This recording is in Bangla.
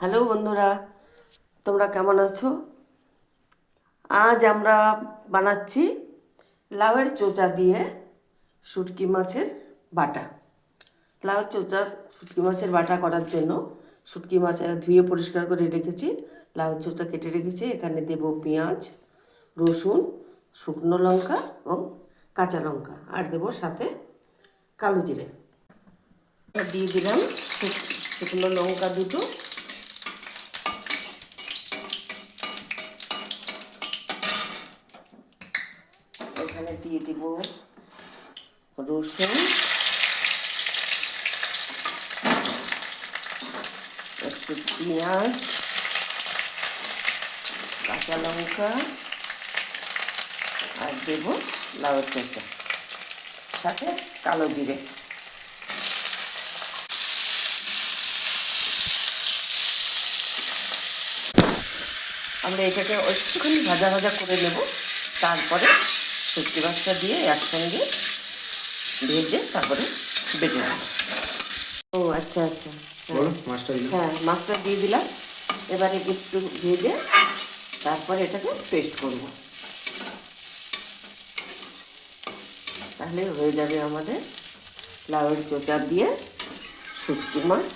হ্যালো বন্ধুরা, তোমরা কেমন আছো? আজ আমরা বানাচ্ছি লাউয়ের চোচা দিয়ে শুটকি মাছের বাটা। লাউয়ের চোচা শুটকি মাছের বাটা করার জন্য শুটকি মাছ ধুয়ে পরিষ্কার করে রেখেছি, লাউয়ের চোচা কেটে রেখেছি। এখানে দেব পেঁয়াজ, রসুন, শুকনো লঙ্কা এবং কাঁচা লঙ্কা, আর দেব সাথে কালো জিরে। দিয়ে দিলাম শুকনো লঙ্কা দুটো, এখানে দিয়ে দিব রসুন, একটু পেঁয়াজ, কাঁচা লঙ্কা, আর দেব লাউয়ের চোচা, সাথে কালো জিরে। আমরা এটাকে একটুখানি ভাজা ভাজা করে নেব, তারপরে শুটকি মাছটা দিয়ে একসঙ্গে ভেজে তারপরে বেটে নেব। ও আচ্ছা আচ্ছা, হ্যাঁ মাছটা দিয়ে দিলাম। এবারে একটু ভেজে তারপরে এটাকে পেস্ট করব, তাহলে হয়ে যাবে আমাদের লাউয়ের চোচা দিয়ে শুটকি মাছ